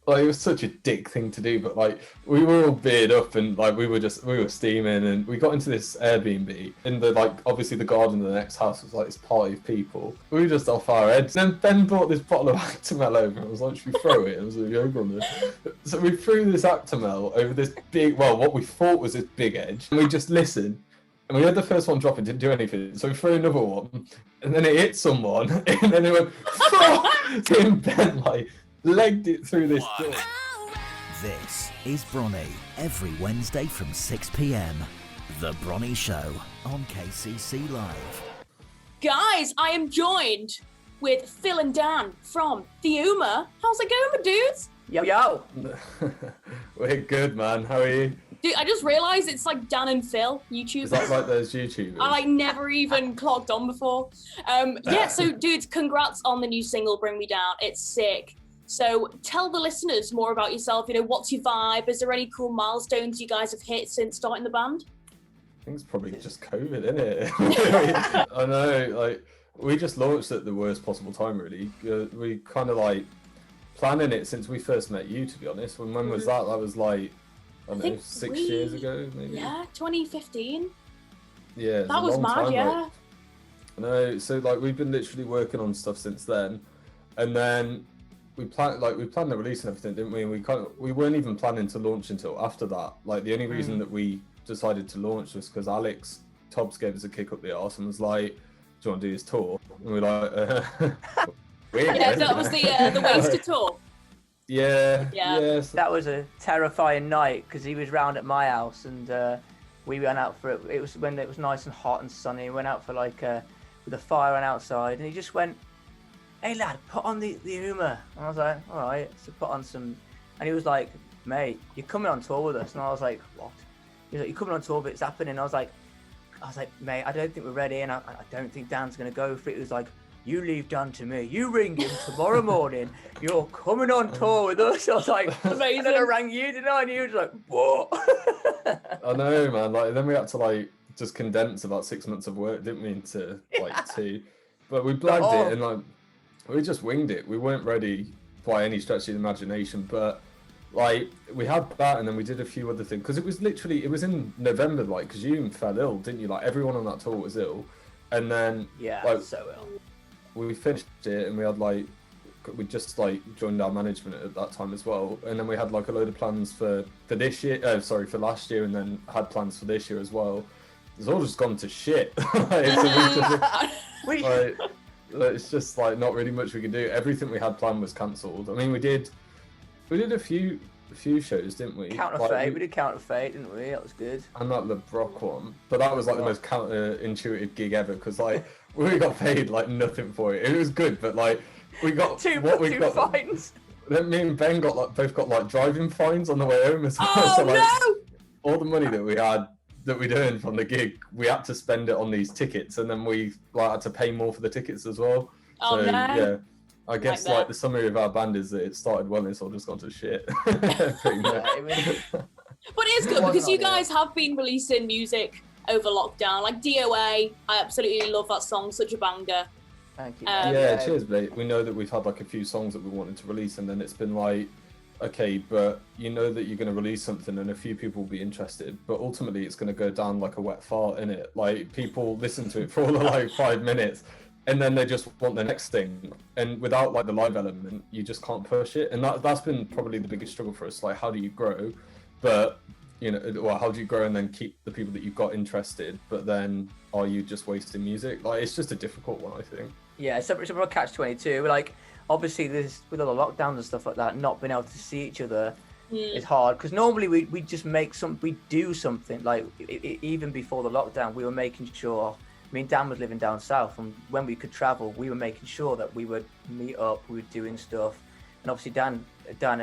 Like, it was such a dick thing to do, but like we were all beard up and like we were steaming, and we got into this Airbnb in the like obviously the garden of the next house was like this party of people. We were just off our heads. Then Ben brought this bottle of Actimel over and was like, should we throw it? And I was like, yoga on it. So we threw this Actimel over this big, well, what we thought was this big edge, and we just listened. And we had the first one drop, it didn't do anything. So we threw another one, and then it hit someone, and then it went, Tim Ben like legged it through this door. This is Bronnie, every Wednesday from 6 p.m. The Bronnie Show on KCC Live. Guys, I am joined with Phil and Dan from The Uma. How's it going, my dudes? Yo. We're good, man. How are you? Dude, I just realised it's like Dan and Phil, YouTubers. Is that like those YouTubers? I like never even clocked on before. So dudes, congrats on the new single, Bring Me Down. It's sick. So tell the listeners more about yourself. You know, what's your vibe? Is there any cool milestones you guys have hit since starting the band? I think it's probably just COVID, isn't it? I know, like, we just launched at the worst possible time, really. We kind of like planning it since we first met you, to be honest. When was that? That was like, I don't know, 6 years ago, maybe? Yeah, 2015. Yeah, that was mad, time, yeah. like, I know, so like we've been literally working on stuff since then, and then we planned the release and everything, didn't we? And we weren't even planning to launch until after that. Like the only reason that we decided to launch was because Alex Tobbs gave us a kick up the arse and was like, "Do you want to do this tour?" And we were like, Yeah, that was the Wasted tour. Yeah. That was a terrifying night because he was round at my house and we went out for it. It was when it was nice and hot and sunny. We went out for like with a fire on outside, and he just went, "Hey lad, put on the Uma." And I was like, "All right." So put on some, and he was like, "Mate, you're coming on tour with us." And I was like, "What?" He was like, "You're coming on tour, but it's happening." And I was like, "Mate, I don't think we're ready, and I don't think Dan's gonna go for it." He was like, "You leave Dan to me. You ring him tomorrow morning. You're coming on tour with us." I was like, "Amazing." And then I rang you, didn't I? And you was like, "What?" I know, man. Like then we had to like just condense about 6 months of work, didn't we, into like 2. But we blagged it and like we just winged it. We weren't ready by any stretch of the imagination, but like we had that, and then we did a few other things because it was in November, like because you even fell ill, didn't you? Like everyone on that tour was ill, and then so ill. We finished it, and we just like joined our management at that time as well, and then we had like a load of plans for this year. For last year, and then had plans for this year as well. It's all just gone to shit. It's just like not really much we can do. Everything we had planned was cancelled. I mean, we did a few shows, didn't we? We did Counter Fate, didn't we? That was good. And that the Brock one, but that was like the most counterintuitive gig ever because like we got paid like nothing for it. It was good, but like we got two fines. Then me and Ben both got like driving fines on the way home as well. Oh so, like, no! All the money that we'd earned from the gig, we had to spend it on these tickets, and then we like had to pay more for the tickets as well. Oh so no! Yeah, I guess like the summary of our band is that it started well, and it's all just gone to shit. Pretty much. But it is good because you guys have been releasing music over lockdown, like DOA. I absolutely love that song, such a banger. Thank you. Cheers, mate. We know that we've had like a few songs that we wanted to release, and then it's been like, okay, but you know that you're going to release something and a few people will be interested, but ultimately it's going to go down like a wet fart, innit? Like people listen to it for all like 5 minutes and then they just want the next thing, and without like the live element you just can't push it, and that's been probably the biggest struggle for us. Like, how do you grow, but how do you grow and then keep the people that you've got interested, but then are you just wasting music? Like, it's just a difficult one, I think. Yeah, it's a catch-22. Like, obviously, with all the lockdowns and stuff like that, not being able to see each other is hard. Because normally we just we do something. Like, even before the lockdown, we were making sure. I mean, Dan was living down south, and when we could travel, we were making sure that we would meet up, we were doing stuff. And obviously, Dan,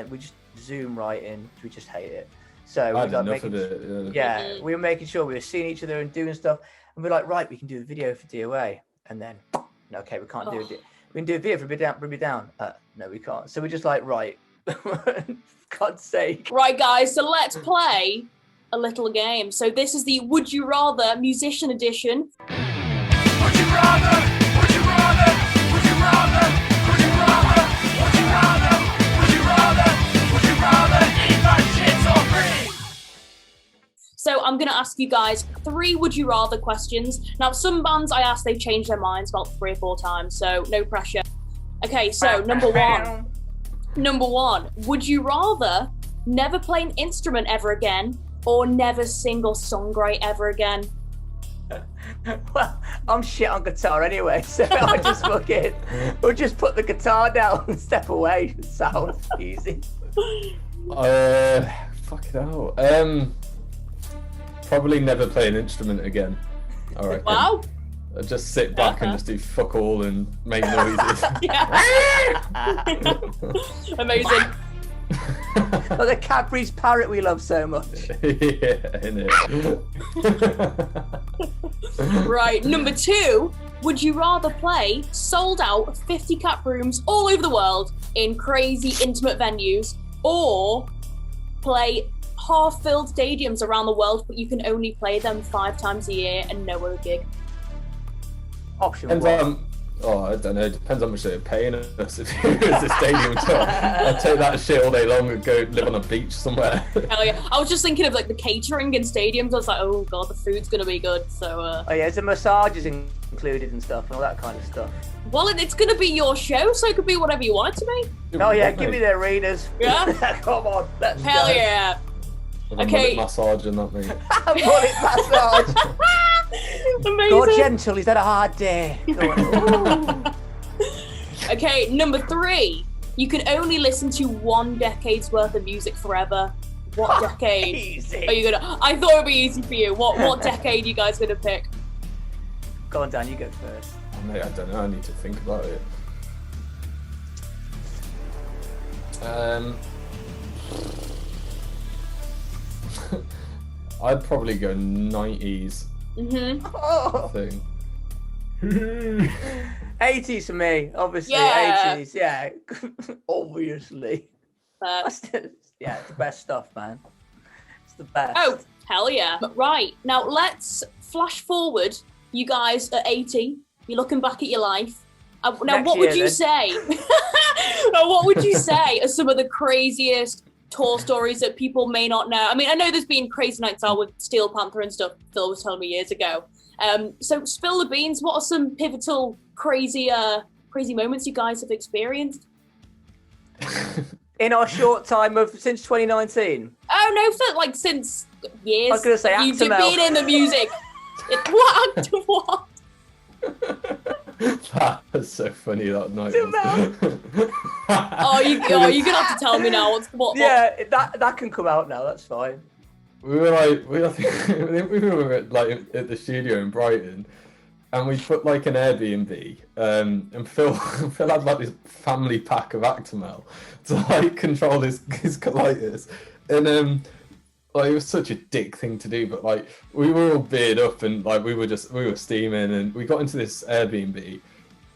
we just Zoom right in. We just hate it. So I had enough of it. Yeah, we were making sure we were seeing each other and doing stuff. And we're like, right, we can do a video for DOA, and then. Okay, we can't do it. We can do a video for Bring Me Down. No, we can't. So we're just like, right, God's sake. Right, guys, so let's play a little game. So this is the Would You Rather Musician Edition. Would you rather? Would you rather? Would you rather? Would you rather? Would you rather? Would you rather? going to ask you guys 3 would you rather questions. Now, some bands I asked, they've changed their minds about 3 or 4 times, so no pressure. Okay, so number one, would you rather never play an instrument ever again or never sing or songwrite ever again? Well, I'm shit on guitar anyway, so I just we'll just put the guitar down and step away. It sounds easy. Fuck it out. Probably never play an instrument again. I reckon. Wow. I'd just sit back and just do fuck all and make noises. Amazing. Like the Cadbury's parrot we love so much. Yeah, innit? Right, number 2, would you rather play sold out 50 cap rooms all over the world in crazy intimate venues, or play half-filled stadiums around the world, but you can only play them 5 times a year and no other gig? Option Depends one. I don't know. It depends how much they're paying us. If it was a stadium tour, I'd take that shit all day long and go live on a beach somewhere. Hell yeah. I was just thinking of like the catering in stadiums. I was like, oh god, the food's gonna be good. So Oh yeah, the massages included and stuff and all that kind of stuff. well, it's gonna be your show, so it could be whatever you want it to be. Oh yeah, give me the arenas. Yeah? Come on, let's Hell go. yeah. Okay. Massage and that, mate. Mullet massage. Amazing. Go gentle, he's had a hard day. Go on. Okay, number 3. You can only listen to 1 decade's worth of music forever. What decade Easy. are you gonna? I thought it'd be easy for you. What decade you guys gonna pick? Go on, Dan, you go first. Oh, mate, I don't know. I need to think about it. I'd probably go 90s. Oh. Thing. 80s for me, obviously. Yeah. 80s, yeah. Obviously. That's yeah, it's the best stuff, man. It's the best. Oh, hell yeah. Right, now let's flash forward. You guys are 80. You're looking back at your life. Now, Next what would year, you then. say? Now, what would you say are some of the craziest tour stories that people may not know? I mean, I know there's been crazy nights out with Steel Panther and stuff. Phil was telling me years ago. So spill the beans. What are some pivotal, crazy moments you guys have experienced? In our short time of since 2019. Oh no, for like since years. I was gonna say You've actimel. been in the music. What? That was so funny that night. You're gonna have to tell me now. What? Yeah, that can come out now. That's fine. We were like, we were at the studio in Brighton, and we put like an Airbnb, and Phil had like this family pack of Actimel to like control his colitis, and like it was such a dick thing to do, but like we were all beard up and like we were steaming, and we got into this Airbnb,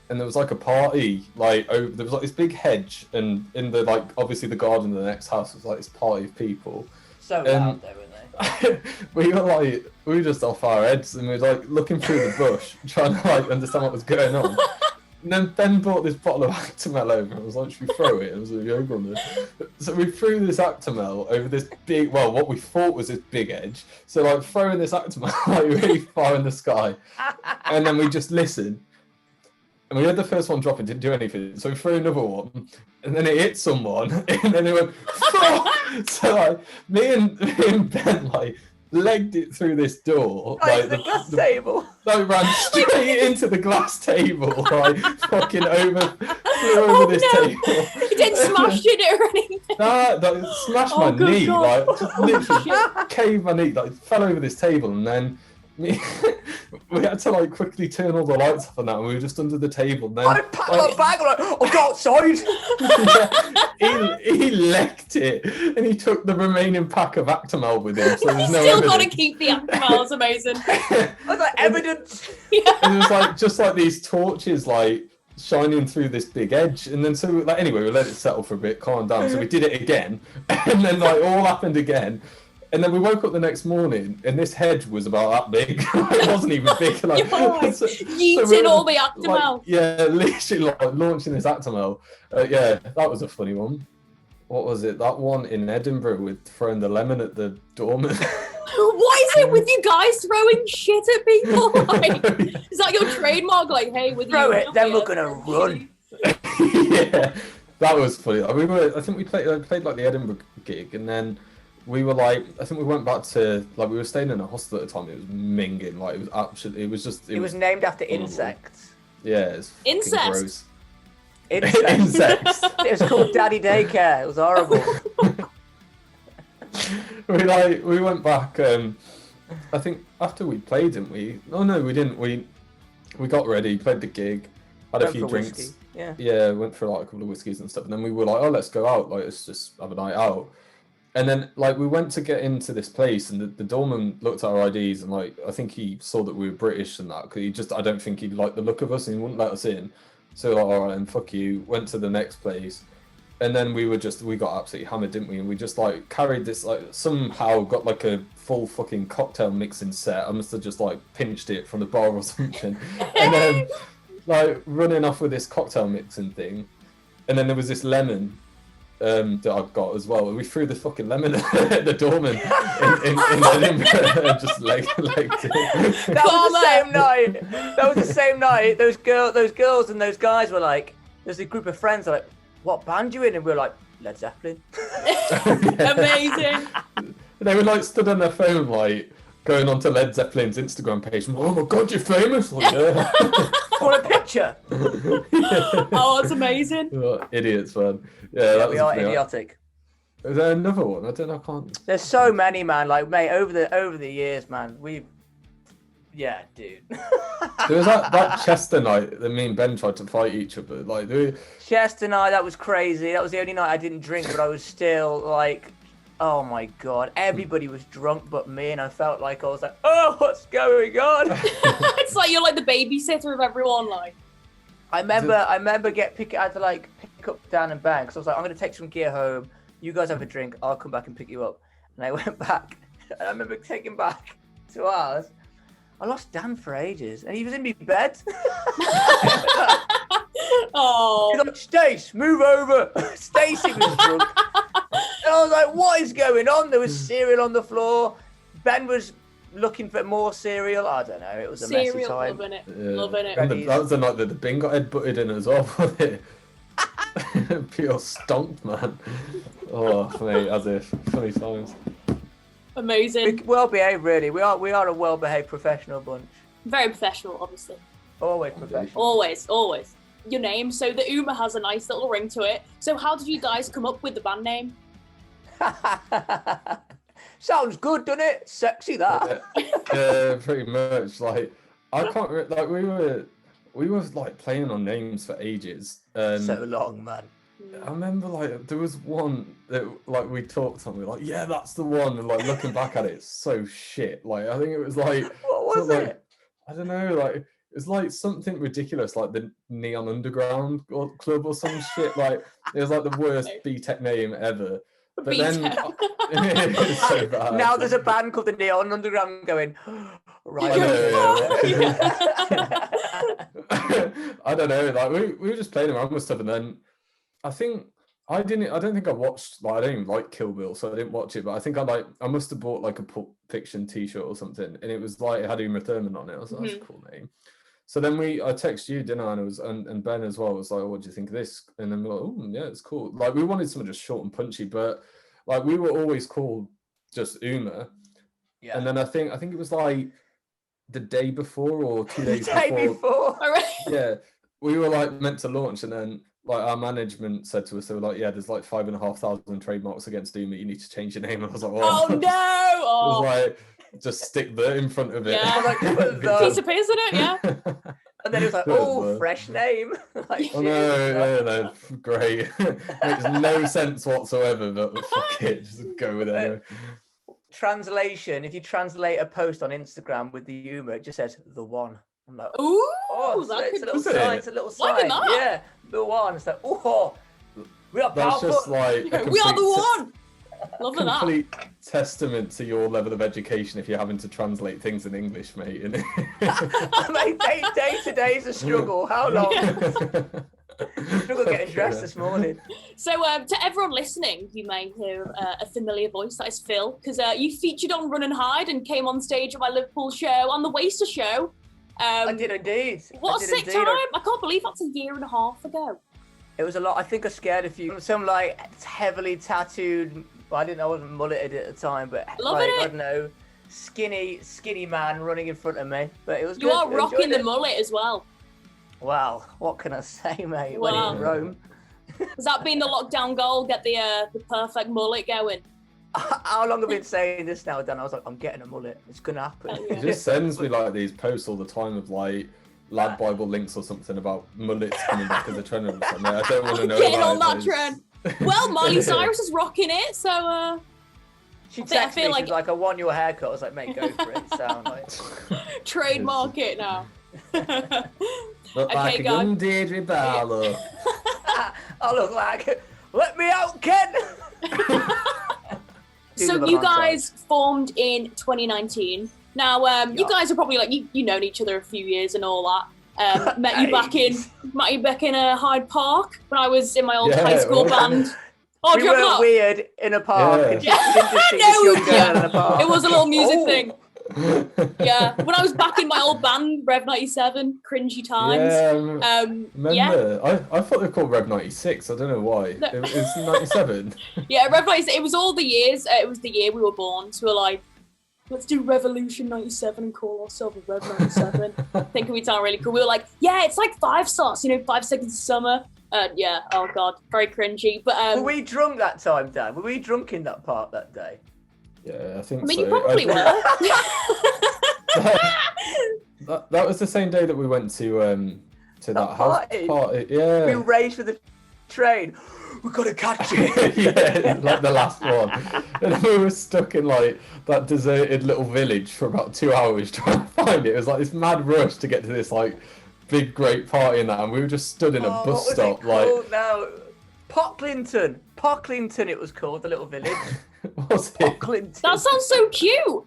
and there was like a party, like there was like this big hedge, and in the like obviously the garden of the next house was like this party of people. So loud though, weren't they? we were just off our heads, and we were like looking through the bush trying to like understand what was going on. And then Ben brought this bottle of Actimel over and was like, should we throw it? And I was like, yoga on there. So we threw this Actimel over this big, well, what we thought was this big edge. So like throwing this Actimel like really far in the sky. And then we just listened. And we had the first one drop and didn't do anything. So we threw another one, and then it hit someone, and then it went, so like me and Ben like legged it through this door, like the glass table. Like ran straight into the glass table, like fucking flew over this table. You didn't smash it or anything. That smashed my good knee, God. like just literally caved my knee, like fell over this table, and then we had to like quickly turn all the lights off and that, and we were just under the table. And then I packed my bag, like, I'll go outside. he legged it, and he took the remaining pack of Actimel with him. So there's no Still evidence. got to keep the Actimel. It's amazing. I was like, evidence. And it was like just like these torches like shining through this big edge, and then so like anyway we let it settle for a bit, calm down, so we did it again, and then like all happened again, and then we woke up the next morning and this hedge was about that big. It wasn't even big, like Yeeting all the Actimel. like, yeah, literally like launching this Actimel. Yeah, that was a funny one. What was it, that one in Edinburgh with throwing the lemon at the doorman? What is it with you guys throwing shit at people? Like, is that your trademark? Like, hey, with Throw you, it, then we're gonna run. Yeah, that was funny. Like, I think we played like the Edinburgh gig, and then we were like, I think we went back to like we were staying in a hostel at the time. It was minging, like it was absolutely. It was named after horrible. insects. Yeah, it's fucking Incest. gross. Insects. It was called Daddy Daycare. It was horrible. we went back. I think after we played, didn't we? Oh no, we didn't. We got ready, played the gig, had a Went few for drinks. whiskey. Yeah. Yeah, went for like a couple of whiskeys and stuff, and then we were like, oh, let's go out. Like, let's just have a night out. And then like we went to get into this place, and the doorman looked at our IDs, and like I think he saw that we were British and that, because I don't think he liked the look of us, and he wouldn't let us in. So like, all right, and fuck you. Went to the next place. And then we got absolutely hammered, didn't we? And we just like carried this, like somehow got like a full fucking cocktail mixing set. I must have just like pinched it from the bar or something. And then like running off with this cocktail mixing thing. And then there was this lemon that I've got as well. And we threw the fucking lemon at the doorman in Edinburgh and just legged it. That was the same night. That was the same night. Those girls and those guys were like, there's a group of friends like, what band you in? And we were like, Led Zeppelin. Amazing. They were like stood on their phone, like going onto Led Zeppelin's Instagram page. Oh my god, you're famous! Like, yeah. Want a picture? Oh, it's amazing. Oh, idiots, man. Yeah, We are idiotic. Is there another one? I don't know. I can't. There's so many, man. Like, mate, over the years, man, yeah, dude. There was that Chester night that me and Ben tried to fight each other. Like, Chester night, that was crazy. That was the only night I didn't drink, but I was still like, oh my god, everybody was drunk but me, and I felt like I was like, oh, what's going on? It's like you're like the babysitter of everyone. Like, I remember I had to like pick up Dan and Ben, because I was like, I'm gonna take some gear home. You guys have a drink. I'll come back and pick you up. And I went back, and I remember taking back to ours. I lost Dan for ages, and he was in my bed. oh, He's like, Stace, move over. Stacey was drunk. And I was like, what is going on? There was cereal on the floor. Ben was looking for more cereal. I don't know. It was a messy cereal, time. loving it, Yeah. loving it. And that was the night that the bin got headbutted in as well, wasn't it? Pure stomped, man. Oh, mate, as if. Funny times. Amazing. Well behaved, really. We are a well behaved professional bunch. Very professional, obviously. Always professional. Always, always. Your name. So the Uma has a nice little ring to it. So how did you guys come up with the band name? Sounds good, doesn't it? Sexy that. Yeah, pretty much. Like, I can't like we were like playing on names for ages. So long, man. I remember like there was one that like we talked on. We were like, yeah, that's the one. And like looking back at it, it's so shit. Like I think it was like What was like, it? I don't know. Like it was like something ridiculous, like the Neon Underground Club or some shit. Like it was like the worst B-Tech name ever. But then it's so bad. Now there's a band called the Neon Underground going, right. I know, I don't know. Like we were just playing around with stuff, and then I don't think I watched. Like I don't even like Kill Bill, so I didn't watch it. But I think I must have bought like a Pulp Fiction T-shirt or something, and it was like it had Uma Thurman on it. I was like, that's a cool name. So then I texted you, didn't I? And Ben as well was like, oh, what do you think of this? And then we're like, oh yeah, it's cool. Like we wanted something just short and punchy, but like we were always called just Uma. Yeah. And then I think it was like the day before or 2 days The day before. All right. Yeah, we were like meant to launch, and then like our management said to us, they were like, yeah, there's like 5,500 trademarks against Uma. You need to change your name. And I was like, Oh no! It Oh, was like, just stick the in front of it. Yeah. Like, put the- piece of piss in it, yeah. And then it was like, oh, fresh name. Like, Oh no, great. Makes no sense whatsoever, but fuck it, just go with it anyway. Translation, if you translate a post on Instagram with the Uma, it just says the one. I'm like, Ooh, oh, that it's a could little Is it? sign, it's a little sign. Liking that. Yeah, the one. It's like, oh, we are That's powerful. just like a we are the complete one. Loving that. complete testament to your level of education if you're having to translate things in English, mate. Mate, day to day is a struggle. How long? Struggled getting dressed this morning. So to everyone listening, you may hear a familiar voice. That is Phil, because you featured on Run and Hide and came on stage at my Liverpool show, on the Waster show. I did indeed. What a sick time! I can't believe that's a year and a half ago. It was a lot. I think I scared a few. Some like heavily tattooed. Well, I didn't know I wasn't mulleted at the time, but Loving like it. I don't know, skinny man running in front of me. But it was You good. are I rocking enjoyed the it. mullet as well. Wow, what can I say, mate? Wow. When in Rome. Has that been the lockdown goal? Get the perfect mullet going. How long have I been saying this now, Dan? I was like, I'm getting a mullet. It's gonna happen. Oh, yeah. He just sends me like these posts all the time of like lad Bible links or something about mullets coming back as a trend or something. I don't want to know Getting about on that it, trend. Well, Miley Cyrus is rocking it, so She I texted feel me, like- she was like, I want your haircut. I was like, mate, go for it. Sound like. trademark it now. Look Okay, like a guys. young Deirdre Barlow. I look like, let me out, Ken. So you guys formed in 2019. Now, you Yeah. guys are probably like you known each other a few years and all that. Met you back in Hyde Park when I was in my old Yeah, high school well- band. Oh, We do you remember were that? weird in a park. Yeah. And we didn't just see No, this young girl yeah. in a park. It was a little music Oh. thing. Yeah, when I was back in my old band, Rev 97, cringy times. Yeah, Yeah, remember? I thought they were called Rev 96. I don't know why. No. It's 97. yeah, Rev 97. It was all the years. It was the year we were born. So we're like, let's do Revolution 97 and call ourselves Rev 97. Thinking we sound really cool. We were like, yeah, it's like 5 stars, 5 seconds of summer. Yeah, oh god, very cringy. But Were we drunk that time, Dan? Were we drunk in that park that day? Yeah, I think I mean, so. you probably were. That was the same day that we went to that house party? party. Yeah. We raced for the train. We gotta catch it. Yeah, like the last one. And we were stuck in like that deserted little village for about 2 hours trying to find it. It was like this mad rush to get to this like big great party and that, and we were just stood in a Oh, bus what was stop it like called now? Pocklington it was called, the little village. what's it? Pocklington. That sounds so cute.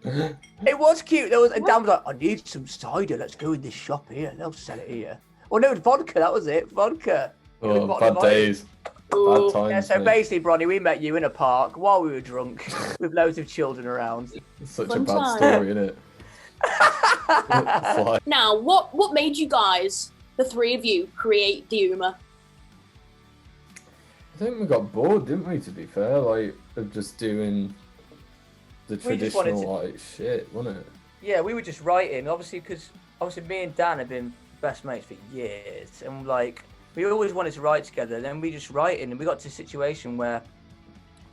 It was cute. There was a Dan was like, I need some cider. Let's go in this shop here. They'll sell it here. Oh no, it was vodka. That was it. Vodka. It was Oh, bottled bad vodka. days. Ooh. Bad times. Yeah, so mate. basically, Bronnie, we met you in a park while we were drunk with loads of children around. It's such Fun a bad time. story, isn't it? It's like, Now, what made you guys, the three of you, create the Uma? I think we got bored, didn't we, to be fair? Like, of just doing the We just wanted traditional, like, shit, wasn't it? Yeah, we were just writing, obviously, because me and Dan have been best mates for years, and like we always wanted to write together. Then we just writing, and we got to a situation where,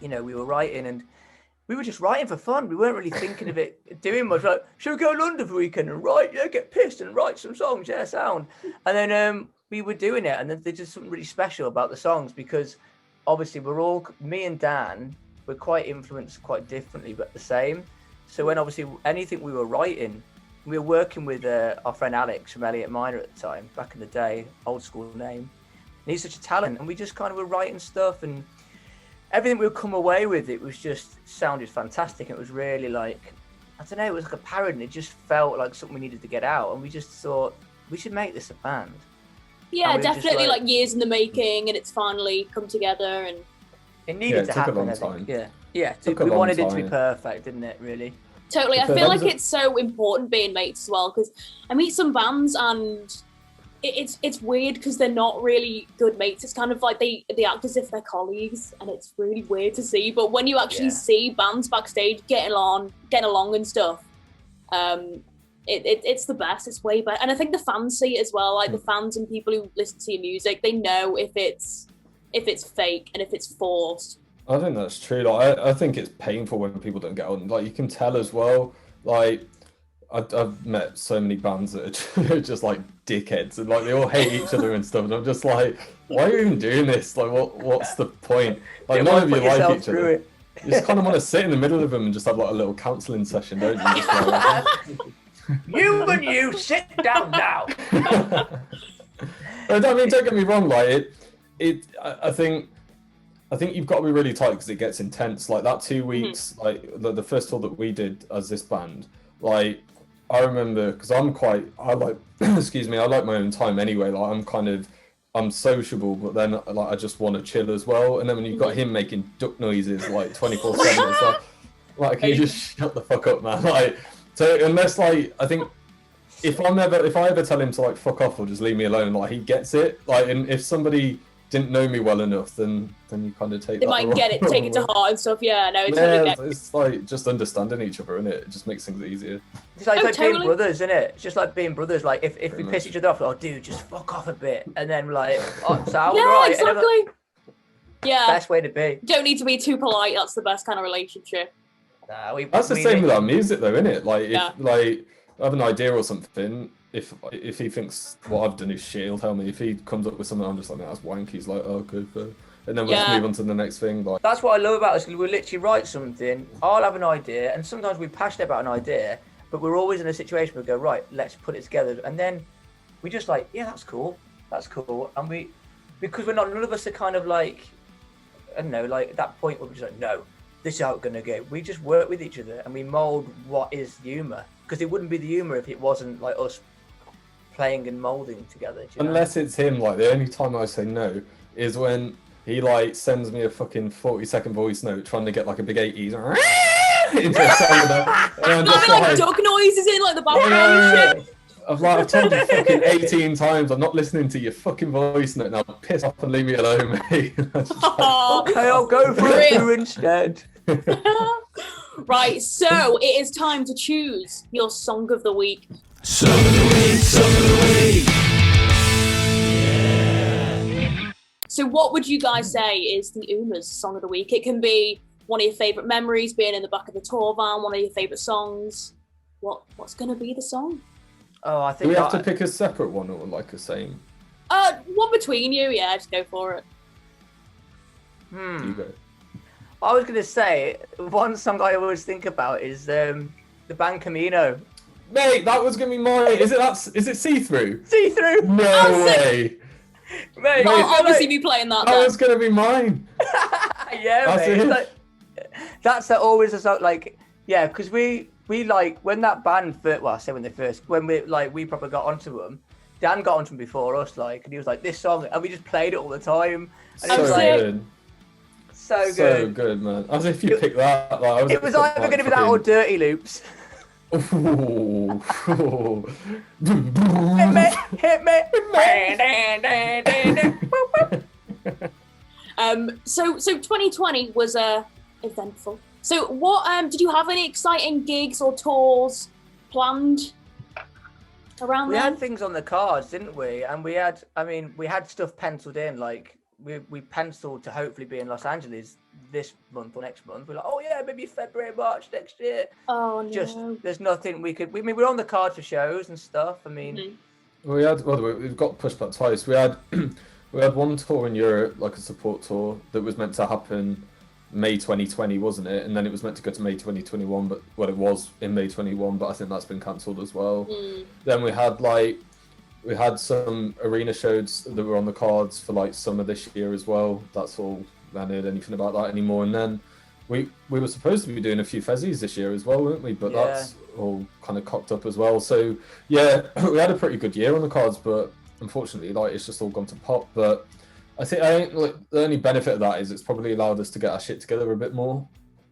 we were writing, and we were just writing for fun. We weren't really thinking of it doing much. Like, should we go to London for the weekend and write? Yeah, get pissed and write some songs. Yeah, sound. And then we were doing it, and then there's just something really special about the songs because obviously me and Dan were quite influenced quite differently, but the same. So when obviously anything we were writing, we were working with our friend Alex from Elliott Minor at the time, back in the day, old school name. And he's such a talent, and we just kind of were writing stuff, and everything we would come away with, it was just sounded fantastic. It was really like, I don't know, it was like a parody, and it just felt like something we needed to get out, and we just thought we should make this a band. Yeah, And we just, definitely like- like years in the making, and it's finally come together. And It needed it to took a happen. long I think. time. Yeah. Took a We long wanted it to be time. perfect, didn't it? Really. totally, I So feel that like was a- it's so important being mates as well, because I meet some bands and it's weird because they're not really good mates. It's kind of like they act as if they're colleagues, and it's really weird to see. But when you actually Yeah. see bands backstage getting along and stuff, it's the best. It's way better, and I think the fans see it as well. Like the fans and people who listen to your music, they know if it's fake and if it's forced. I think that's true. Like, I think it's painful when people don't get on. Like, you can tell as well. Like, I've met so many bands that are just like dickheads, and like they all hate each other and stuff. And I'm just like, why are you even doing this? Like, what's the point? Like, You none wanna of you put like yourself each through other. it. You just kind of want to sit in the middle of them and just have like a little counselling session, don't you? Just like, You and you sit down now. I mean, don't get me wrong. Like I think you've got to be really tight because it gets intense. Like that 2 weeks, like the first tour that we did as this band. Like I remember because I like excuse me, I like my own time anyway. Like I'm kind of I'm sociable, but then like I just want to chill as well. And then when you've got him making duck noises like 24/7, it's like can you just shut the fuck up, man? Like, so unless like I think if I ever tell him to like fuck off or just leave me alone, like he gets it. Like, and if somebody didn't know me well enough, then you kind of take. They might take it to heart and stuff. Yeah, no, it's like just understanding each other, innit? It just makes things easier. It's like being brothers, isn't it? It's just like being brothers. Like if we piss each other off, like, oh, dude, just fuck off a bit, and then we're like, oh, so yeah, right. exactly. Yeah, best way to be. You don't need to be too polite. That's the best kind of relationship. Nah, that's the same with our music, though, isn't it? Like, if like I have an idea or something. If he thinks what I've done is shit, he'll tell me. If he comes up with something, I'm just like, that's wanky. He's like, oh, good. And then we'll just move on to the next thing. Like, that's what I love about us. We'll literally write something. I'll have an idea, and sometimes we're passionate about an idea, but we're always in a situation where we go, right, let's put it together. And then we just like, yeah, that's cool. And because none of us are kind of like, I don't know, like at that point where we're just like, no, this is how it's going to go. We just work with each other and we mould what is humour. Because it wouldn't be the humour if it wasn't like us playing and moulding together. Unless it's him, like the only time I say no is when he like sends me a fucking 40-second voice note trying to get like a big 80s into a song. And I'm just like duck noises in like the background and shit. I've told you fucking 18 times I'm not listening to your fucking voice note now. Piss off and leave me alone, mate. Okay, I'll go for it instead. Right, so it is time to choose your song of the week. Song of the week. Yeah. So what would you guys say is the Uma's song of the week? It can be one of your favourite memories, being in the back of the tour van, one of your favourite songs. What's going to be the song? Oh, I think do we have to pick a separate one or like a same? One between you, yeah, just go for it. You go. I was going to say, one song I always think about is the band Camino. Mate, that was going to be mine. Is it See-Through? See-Through? No way. Mate, I'll obviously be playing that. That was going to be mine. Yeah, that's mate. Like, that's always a song, like, yeah, because we like, when that band first, well, I say when we probably got onto them, Dan got onto them before us, like, and he was like, this song, and we just played it all the time. And so it was like, good. So good. So good, man. As if you picked that. Like, it was either going to be that or Dirty Loops. Hit me. So 2020 was eventful. So what did you have any exciting gigs or tours planned around we then? had things on the cards, didn't we? And we had stuff penciled in, like we penciled to hopefully be in Los Angeles this month or next month. We're like, oh yeah, maybe February, March next year. Oh no. Just there's nothing we're on the card for shows and stuff. I mean, we've got pushed back twice. We had one tour in Europe, like a support tour, that was meant to happen May 2020, wasn't it? And then it was meant to go to May 2021, but it was in May 21, but I think that's been cancelled as well. Then we had some arena shows that were on the cards for like summer this year as well. That's all. I haven't heard anything about that anymore. And then we were supposed to be doing a few fezzies this year as well, weren't we? But that's all kind of cocked up as well. So yeah, we had a pretty good year on the cards, but unfortunately, like, it's just all gone to pot. But I think like the only benefit of that is it's probably allowed us to get our shit together a bit more.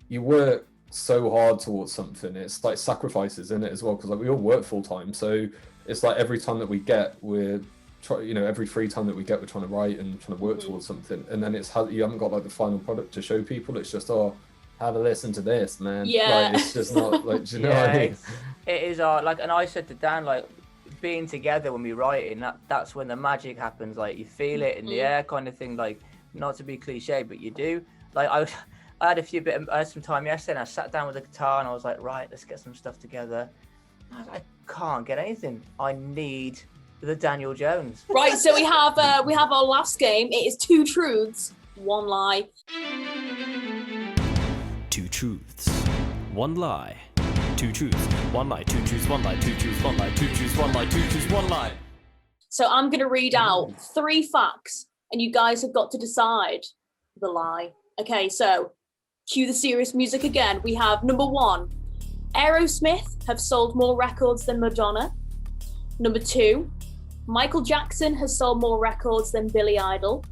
You work so hard towards something, it's like sacrifices in it as well, because like we all work full time, so it's like every time that we get, every free time that we get, we're trying to write and trying to work towards something, and then you haven't got like the final product to show people. It's just have a listen to this, man. Yeah, like, it's just not like, do you know what I mean? It is like, and I said to Dan, like, being together when we write it, that's when the magic happens. Like, you feel it in the air, kind of thing. Like, not to be cliche, but you do. Like, I had some time yesterday, and I sat down with the guitar, and I was like, right, let's get some stuff together. I can't get anything. I need the Daniel Jones. Right, so we have our last game. It is 2 truths, 1 lie. 2 truths, 1 lie. 2 truths, 1 lie. 2 truths, 1 lie. 2 truths, 1 lie. 2 truths, 1 lie. 2 truths, 1 lie. So I'm going to read out 3 facts, and you guys have got to decide the lie. Okay, so cue the serious music again. We have number 1, Aerosmith have sold more records than Madonna. Number 2, Michael Jackson has sold more records than Billy Idol.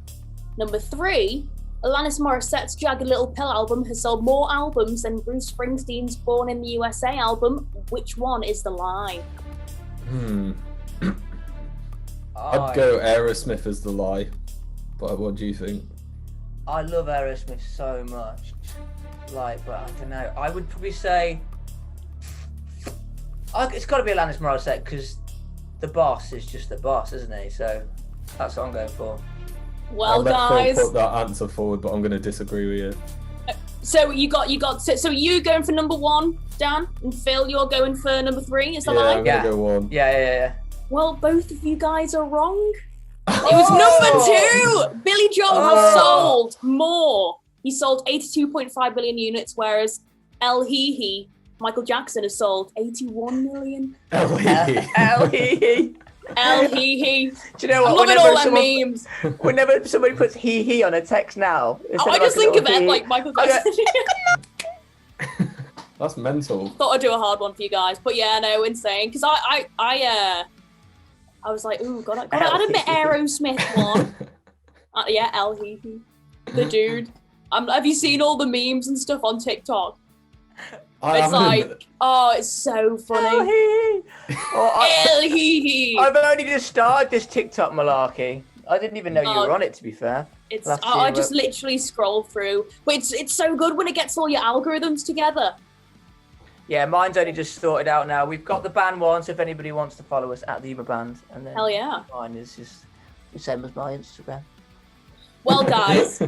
Number 3, Alanis Morissette's Jagged Little Pill album has sold more albums than Bruce Springsteen's Born in the USA album. Which one is the lie? I'd go Aerosmith as the lie. But what do you think? I love Aerosmith so much. Like, but I don't know. I would probably say it's got to be Alanis Morissette because the boss is just the boss, isn't he? So that's what I'm going for. Well, I'll let guys. Phil put that answer forward, but I'm going to disagree with you. So you you going for number 1, Dan, and Phil, you're going for number 3. Is that Yeah, right? I'm going to go 1. Yeah. Well, both of you guys are wrong. It was number 2. Billy Joel has sold more. He sold 82.5 million units, whereas El Hee Michael Jackson has sold 81 million. El Hee. El Hee. Do you know what? I'm loving all them memes. Whenever somebody puts he on a text now, I just think of it like Michael Jackson. That's mental. Thought I'd do a hard one for you guys, but yeah, no, insane. Because I was like, ooh, gotta add a bit Aerosmith one. Yeah, El Hee, the dude. Have you seen all the memes and stuff on TikTok? It's like, oh, it's so funny. El Hee. I've only just started this TikTok malarkey. I didn't even know you were on it, to be fair. I just literally scroll through. But it's so good when it gets all your algorithms together. Yeah, mine's only just sorted out now. We've got the band one, so if anybody wants to follow us at the Uber Band, and then hell yeah, mine is just the same as my Instagram. Well, guys,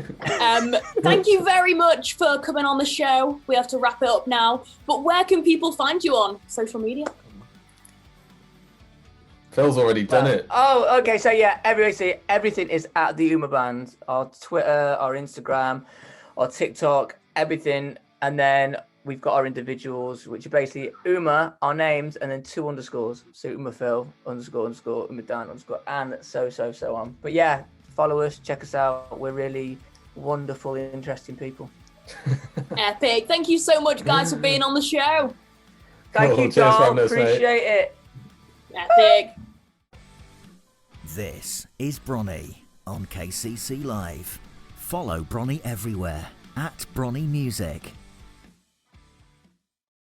thank you very much for coming on the show. We have to wrap it up now. But where can people find you on social media? Phil's already done it. Oh, okay. So yeah, everything is at the Uma Band. Our Twitter, our Instagram, our TikTok, everything, and then we've got our individuals, which are basically Uma, our names, and then 2 underscores. So Uma Phil __, Uma Dan _ and so on. But yeah, follow us, check us out. We're really wonderful, interesting people. Epic. Thank you so much, guys, for being on the show. Thank you, Tom. Appreciate it. Epic. This is Bronnie on KCC Live. Follow Bronnie everywhere at Bronnie Music.